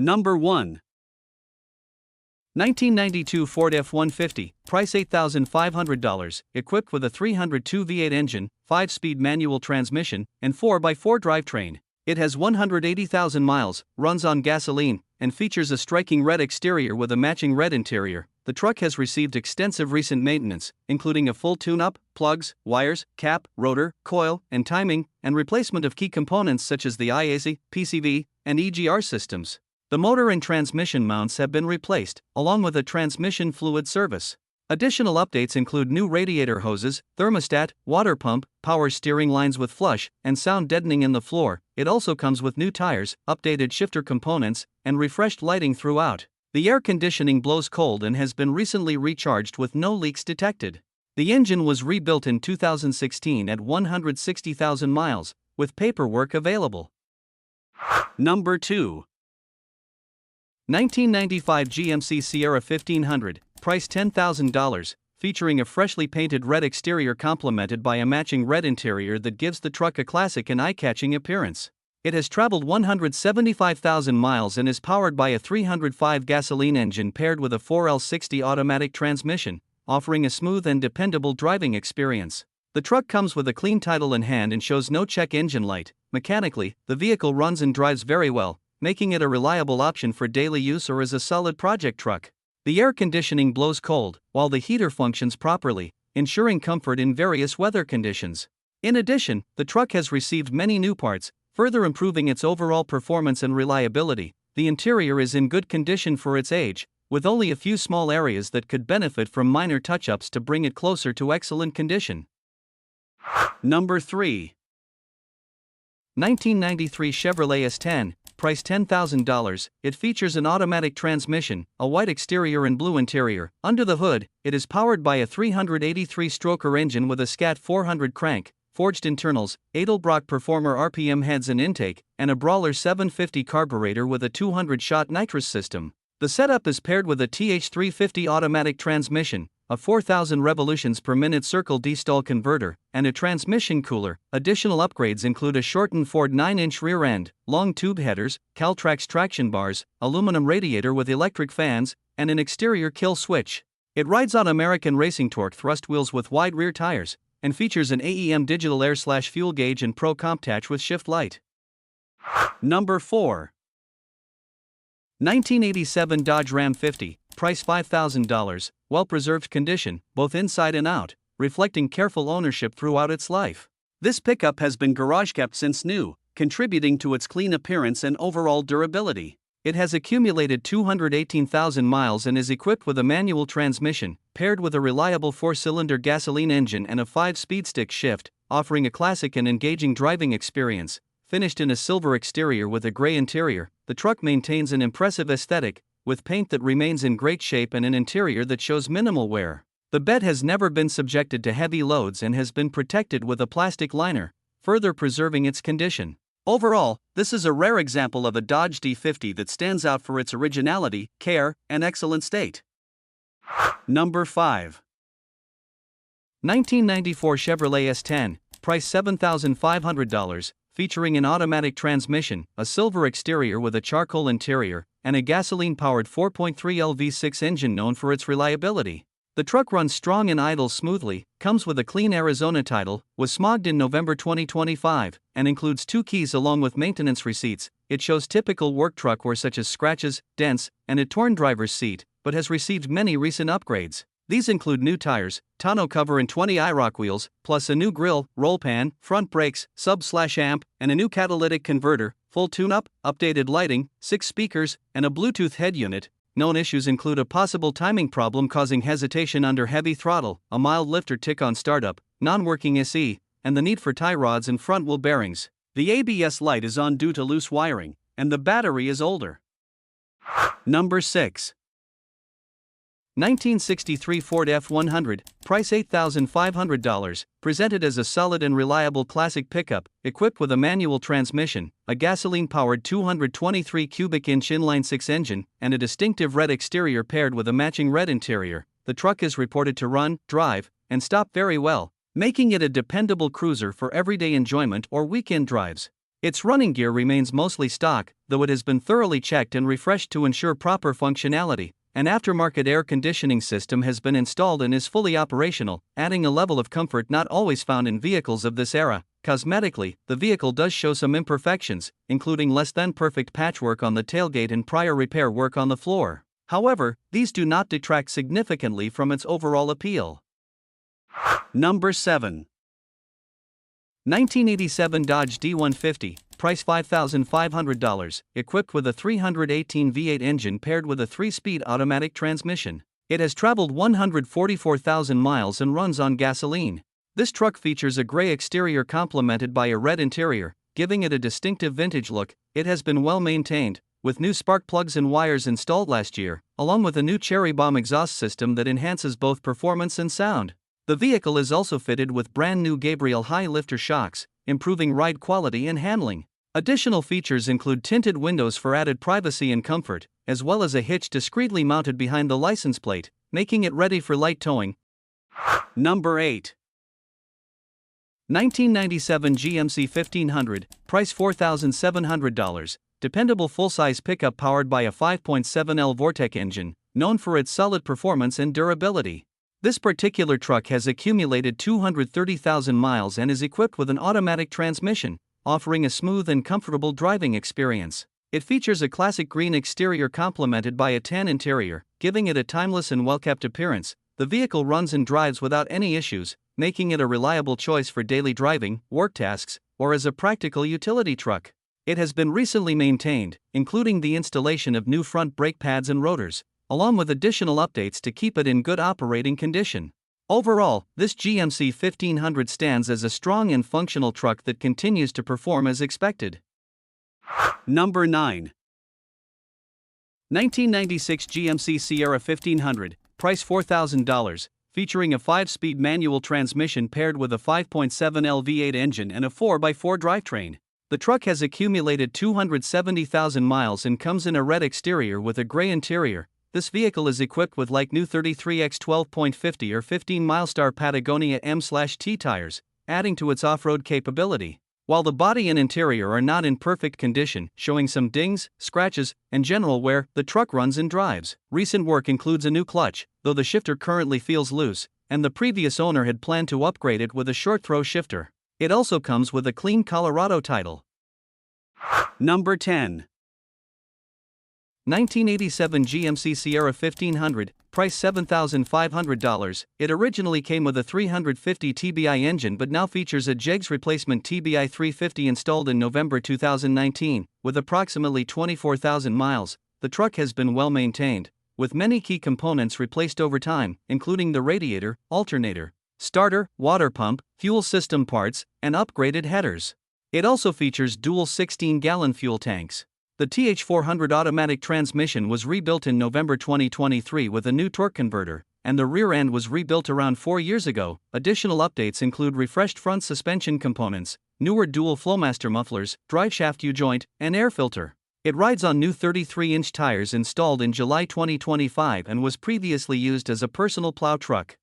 Number 1. 1992 Ford F150, price $8,500, equipped with a 302 V8 engine, 5-speed manual transmission, and 4x4 drivetrain. It has 180,000 miles, runs on gasoline, and features a striking red exterior with a matching red interior. The truck has received extensive recent maintenance, including a full tune-up, plugs, wires, cap, rotor, coil, and timing, and replacement of key components such as the IAC, PCV, and EGR systems. The motor and transmission mounts have been replaced, along with a transmission fluid service. Additional updates include new radiator hoses, thermostat, water pump, power steering lines with flush, and sound deadening in the floor. It also comes with new tires, updated shifter components, and refreshed lighting throughout. The air conditioning blows cold and has been recently recharged with no leaks detected. The engine was rebuilt in 2016 at 160,000 miles, with paperwork available. Number 2. 1995 GMC Sierra 1500, price $10,000, featuring a freshly painted red exterior complemented by a matching red interior that gives the truck a classic and eye-catching appearance. It has traveled 175,000 miles and is powered by a 305 gasoline engine paired with a 4L60 automatic transmission, offering a smooth and dependable driving experience. The truck comes with a clean title in hand and shows no check engine light. Mechanically, the vehicle runs and drives very well, making it a reliable option for daily use or as a solid project truck. The air conditioning blows cold, while the heater functions properly, ensuring comfort in various weather conditions. In addition, the truck has received many new parts, further improving its overall performance and reliability. The interior is in good condition for its age, with only a few small areas that could benefit from minor touch-ups to bring it closer to excellent condition. Number 3. 1993 Chevrolet S10, price $10,000. It features an automatic transmission, a white exterior and blue interior. Under the hood, it is powered by a 383-stroker engine with a SCAT 400 crank, forged internals, Edelbrock Performer RPM heads and intake, and a Brawler 750 carburetor with a 200-shot nitrous system. The setup is paired with a TH350 automatic transmission, a 4,000 revolutions per minute circle D-stall converter, and a transmission cooler. Additional upgrades include a shortened Ford 9-inch rear end, long tube headers, Caltrax traction bars, aluminum radiator with electric fans, and an exterior kill switch. It rides on American Racing Torque thrust wheels with wide rear tires, and features an AEM digital air/fuel gauge and Pro Comptach with shift light. Number 4. 1987 Dodge Ram 50, price $5,000, well-preserved condition, both inside and out, reflecting careful ownership throughout its life. This pickup has been garage-kept since new, contributing to its clean appearance and overall durability. It has accumulated 218,000 miles and is equipped with a manual transmission, paired with a reliable 4-cylinder gasoline engine and a 5-speed stick shift, offering a classic and engaging driving experience. Finished in a silver exterior with a gray interior, the truck maintains an impressive aesthetic, with paint that remains in great shape and an interior that shows minimal wear. The bed has never been subjected to heavy loads and has been protected with a plastic liner, further preserving its condition. Overall, this is a rare example of a Dodge D50 that stands out for its originality, care, and excellent state. Number 5. 1994 Chevrolet S10, price $7,500, featuring an automatic transmission, a silver exterior with a charcoal interior, and a gasoline-powered 4.3L V6 engine known for its reliability. The truck runs strong and idles smoothly, comes with a clean Arizona title, was smogged in November 2025, and includes 2 keys along with maintenance receipts. It shows typical work truck wear such as scratches, dents, and a torn driver's seat, but has received many recent upgrades. These include new tires, tonneau cover and 20 IROC wheels, plus a new grille, roll pan, front brakes, sub/amp, and a new catalytic converter, full tune-up, updated lighting, 6 speakers, and a Bluetooth head unit. Known issues include a possible timing problem causing hesitation under heavy throttle, a mild lifter tick on startup, non-working SE, and the need for tie rods and front wheel bearings. The ABS light is on due to loose wiring, and the battery is older. Number 6. 1963 Ford F100, price $8,500, presented as a solid and reliable classic pickup, equipped with a manual transmission, a gasoline-powered 223 cubic inch inline-6 engine, and a distinctive red exterior paired with a matching red interior. The truck is reported to run, drive, and stop very well, making it a dependable cruiser for everyday enjoyment or weekend drives. Its running gear remains mostly stock, though it has been thoroughly checked and refreshed to ensure proper functionality. An aftermarket air conditioning system has been installed and is fully operational, adding a level of comfort not always found in vehicles of this era. Cosmetically, the vehicle does show some imperfections, including less than perfect patchwork on the tailgate and prior repair work on the floor. However, these do not detract significantly from its overall appeal. Number 7. 1987 Dodge D150, price $5,500, equipped with a 318 V8 engine paired with a 3-speed automatic transmission. It has traveled 144,000 miles and runs on gasoline. This truck features a gray exterior complemented by a red interior, giving it a distinctive vintage look. It has been well maintained, with new spark plugs and wires installed last year, along with a new cherry bomb exhaust system that enhances both performance and sound. The vehicle is also fitted with brand new Gabriel high lifter shocks, improving ride quality and handling. Additional features include tinted windows for added privacy and comfort, as well as a hitch discreetly mounted behind the license plate, making it ready for light towing. Number 8. 1997 GMC 1500, price $4,700, dependable full-size pickup powered by a 5.7L Vortec engine, known for its solid performance and durability. This particular truck has accumulated 230,000 miles and is equipped with an automatic transmission, offering a smooth and comfortable driving experience. It features a classic green exterior complemented by a tan interior, giving it a timeless and well-kept appearance. The vehicle runs and drives without any issues, making it a reliable choice for daily driving, work tasks, or as a practical utility truck. It has been recently maintained, including the installation of new front brake pads and rotors, along with additional updates to keep it in good operating condition. Overall, this GMC 1500 stands as a strong and functional truck that continues to perform as expected. Number 9. 1996 GMC Sierra 1500, price $4,000, featuring a 5-speed manual transmission paired with a 5.7L V8 engine and a 4x4 drivetrain. The truck has accumulated 270,000 miles and comes in a red exterior with a gray interior. This vehicle is equipped with like new 33x 12.50 or 15 milestar Patagonia M/T tires, adding to its off-road capability. While the body and interior are not in perfect condition, showing some dings, scratches, and general wear, the truck runs and drives. Recent work includes a new clutch, though the shifter currently feels loose, and the previous owner had planned to upgrade it with a short-throw shifter. It also comes with a clean Colorado title. Number 10. 1987 GMC Sierra 1500, price $7,500. It originally came with a 350 TBI engine but now features a JEGS replacement TBI 350 installed in November 2019. With approximately 24,000 miles, the truck has been well maintained, with many key components replaced over time, including the radiator, alternator, starter, water pump, fuel system parts, and upgraded headers. It also features dual 16-gallon fuel tanks. The TH400 automatic transmission was rebuilt in November 2023 with a new torque converter, and the rear end was rebuilt around 4 years ago. Additional updates include refreshed front suspension components, newer dual Flowmaster mufflers, driveshaft U-joint, and air filter. It rides on new 33-inch tires installed in July 2025 and was previously used as a personal plow truck.